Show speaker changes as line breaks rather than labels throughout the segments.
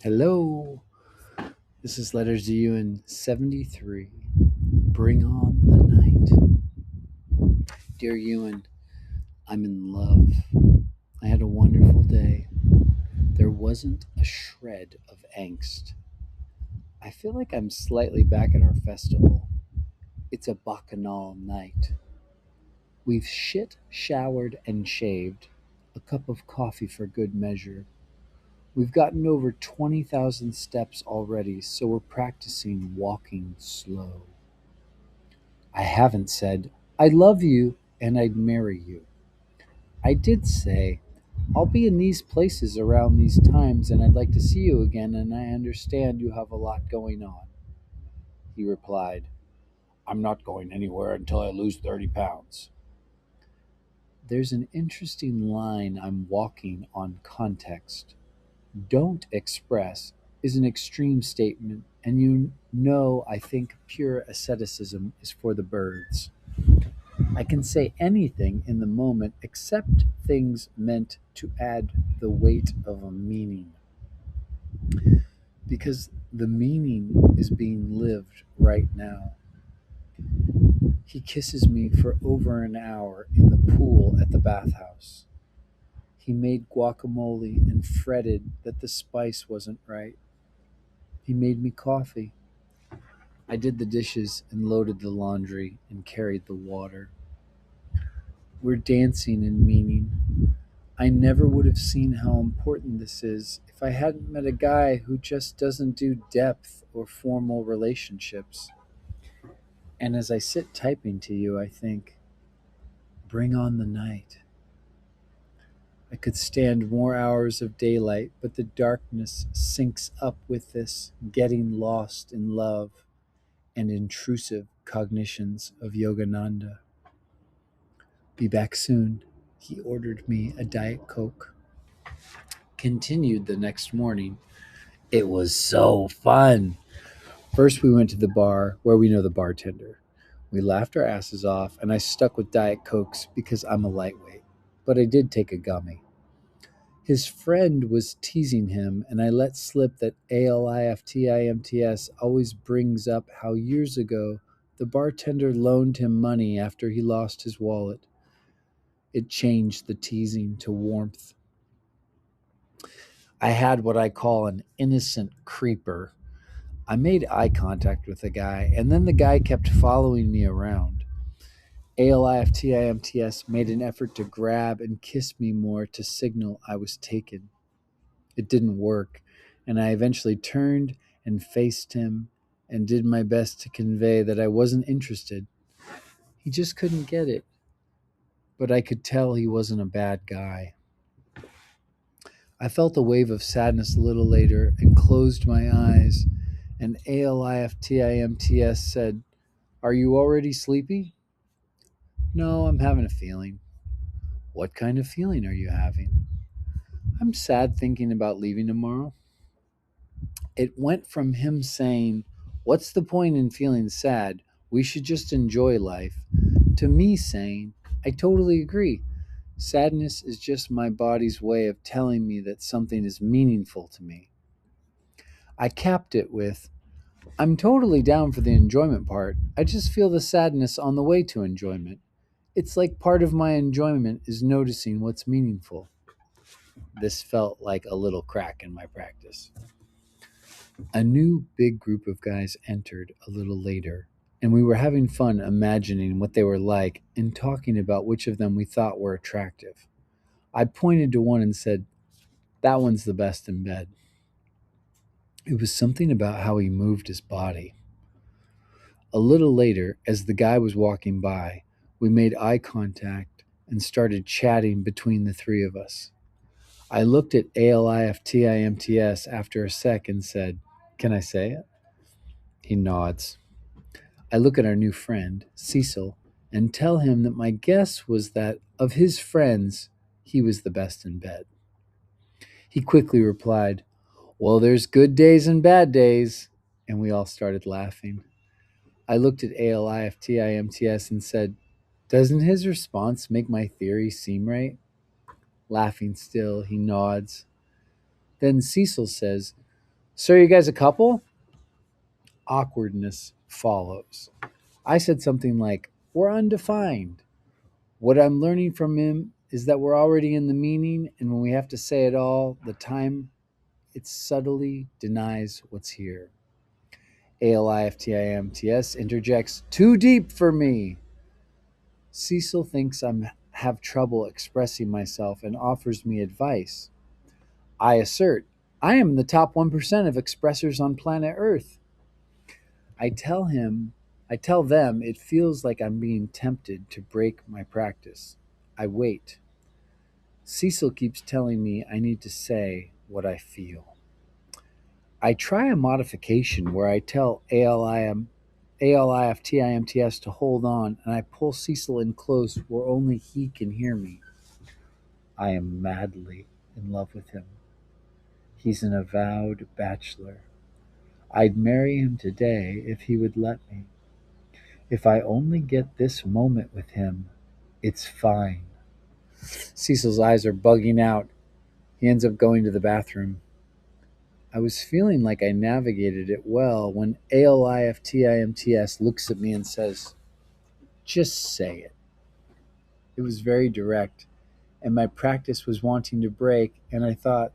Hello, this is Letters to You in 73. Bring on the night. Dear Ewan, I'm in love. I had a wonderful day. There wasn't a shred of angst. I feel like I'm slightly back at our festival. It's a bacchanal night. We've shit, showered, and shaved. A cup of coffee for good measure. We've gotten over 20,000 steps already, so we're practicing walking slow. I haven't said, I love you and I'd marry you. I did say, I'll be in these places around these times and I'd like to see you again, and I understand you have a lot going on. He replied, I'm not going anywhere until I lose 30 pounds. There's an interesting line I'm walking on context. Don't express is an extreme statement, and you know I think pure asceticism is for the birds. I can say anything in the moment except things meant to add the weight of a meaning, because the meaning is being lived right now. He kisses me for over an hour in the pool at the bathhouse. He made guacamole and fretted that the spice wasn't right. He made me coffee. I did the dishes and loaded the laundry and carried the water. We're dancing in meaning. I never would have seen how important this is if I hadn't met a guy who just doesn't do depth or formal relationships. And as I sit typing to you, I think, bring on the night. I could stand more hours of daylight, but the darkness syncs up with this getting lost in love and intrusive cognitions of Yogananda. Be back soon. He ordered me a Diet Coke. Continued the next morning. It was so fun. First, we went to the bar where we know the bartender. We laughed our asses off, and I stuck with Diet Cokes because I'm a lightweight. But I did take a gummy. His friend was teasing him, and I let slip that ALIFTIMTS always brings up how years ago the bartender loaned him money after he lost his wallet. It changed the teasing to warmth. I had what I call an innocent creeper. I made eye contact with the guy, and then the guy kept following me around. ALIFTIMTS made an effort to grab and kiss me more to signal I was taken. It didn't work, and I eventually turned and faced him and did my best to convey that I wasn't interested. He just couldn't get it, but I could tell he wasn't a bad guy. I felt a wave of sadness a little later and closed my eyes, and ALIFTIMTS said, Are you already sleepy? No, I'm having a feeling. What kind of feeling are you having? I'm sad thinking about leaving tomorrow. It went from him saying, What's the point in feeling sad? We should just enjoy life, to me saying, I totally agree. Sadness is just my body's way of telling me that something is meaningful to me. I capped it with, I'm totally down for the enjoyment part. I just feel the sadness on the way to enjoyment. It's like part of my enjoyment is noticing what's meaningful. This felt like a little crack in my practice. A new big group of guys entered a little later, and we were having fun imagining what they were like and talking about which of them we thought were attractive. I pointed to one and said, That one's the best in bed. It was something about how he moved his body. A little later, as the guy was walking by, we made eye contact and started chatting between the three of us. I looked at ALIFTIMTS after a sec and said, Can I say it? He nods. I look at our new friend, Cecil, and tell him that my guess was that of his friends, he was the best in bed. He quickly replied, Well, there's good days and bad days. And we all started laughing. I looked at ALIFTIMTS and said, Doesn't his response make my theory seem right? Laughing still, he nods. Then Cecil says, So, are you guys a couple? Awkwardness follows. I said something like, "We're undefined." What I'm learning from him is that we're already in the meaning, and when we have to say it all the time, it subtly denies what's here. ALIFTIMTS interjects, "Too deep for me." Cecil thinks I'm have trouble expressing myself and offers me advice. I assert, I am the top 1% of expressors on planet Earth. I tell him, I tell them it feels like I'm being tempted to break my practice. I wait. Cecil keeps telling me I need to say what I feel. I try a modification where I tell ALIFTIMTS to hold on, and I pull Cecil in close where only he can hear me. I am madly in love with him. He's an avowed bachelor. I'd marry him today if he would let me. If I only get this moment with him, it's fine. Cecil's eyes are bugging out. He ends up going to the bathroom. I was feeling like I navigated it well when ALIFTIMTS looks at me and says, "Just say it." It was very direct, and my practice was wanting to break, and I thought,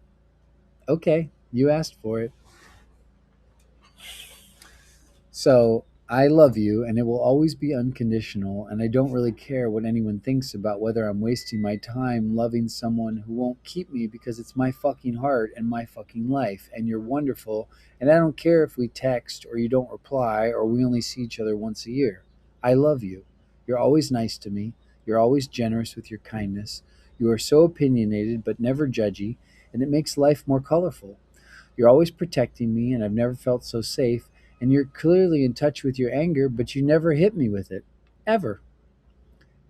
okay, you asked for it. So I love you, and it will always be unconditional, and I don't really care what anyone thinks about whether I'm wasting my time loving someone who won't keep me because it's my fucking heart and my fucking life, and you're wonderful, and I don't care if we text or you don't reply or we only see each other once a year. I love you. You're always nice to me. You're always generous with your kindness. You are so opinionated but never judgy, and it makes life more colorful. You're always protecting me, and I've never felt so safe. And you're clearly in touch with your anger, but you never hit me with it. Ever.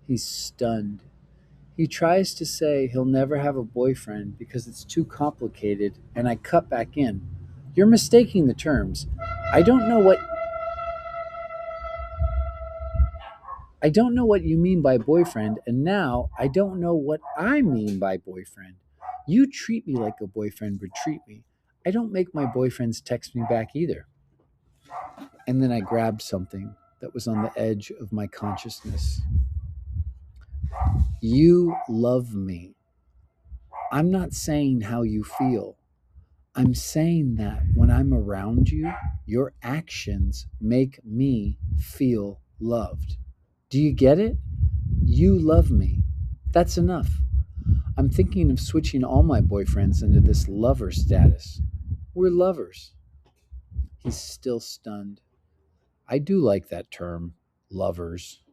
He's stunned. He tries to say he'll never have a boyfriend because it's too complicated, and I cut back in. You're mistaking the terms. I don't know what I don't know what you mean by boyfriend, and now I don't know what I mean by boyfriend. You treat me like a boyfriend would treat me. I don't make my boyfriends text me back either. And then I grabbed something that was on the edge of my consciousness. You love me. I'm not saying how you feel. I'm saying that when I'm around you, your actions make me feel loved. Do you get it? You love me. That's enough. I'm thinking of switching all my boyfriends into this lover status. We're lovers. He's still stunned. I do like that term, lovers.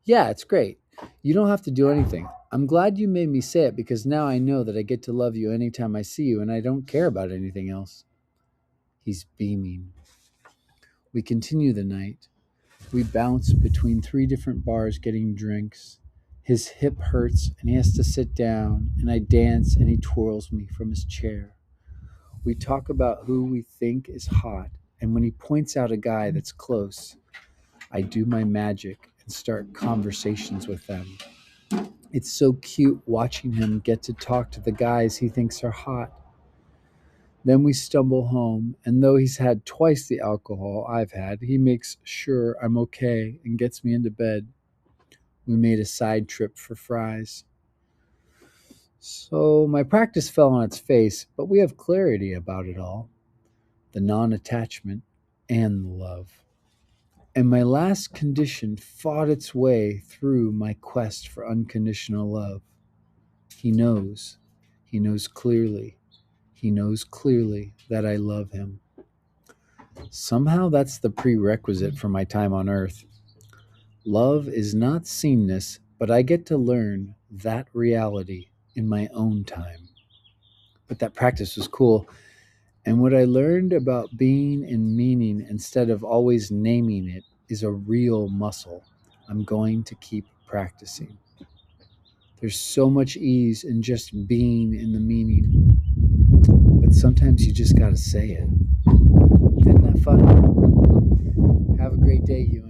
Yeah, it's great. You don't have to do anything. I'm glad you made me say it because now I know that I get to love you anytime I see you and I don't care about anything else. He's beaming. We continue the night. We bounce between 3 different bars getting drinks. His hip hurts and he has to sit down, and I dance and he twirls me from his chair. We talk about who we think is hot, and when he points out a guy that's close, I do my magic and start conversations with them. It's so cute watching him get to talk to the guys he thinks are hot. Then we stumble home, and though he's had twice the alcohol I've had, he makes sure I'm okay and gets me into bed. We made a side trip for fries. So my practice fell on its face, but we have clarity about it all, the non attachment and the love. And my last condition fought its way through my quest for unconditional love. He knows. He knows clearly. He knows clearly that I love him. Somehow that's the prerequisite for my time on earth. Love is not seenness, but I get to learn that reality in my own time. But that practice was cool. And what I learned about being in meaning instead of always naming it is a real muscle. I'm going to keep practicing. There's so much ease in just being in the meaning, but sometimes you just got to say it. Isn't that fun? Have a great day, you.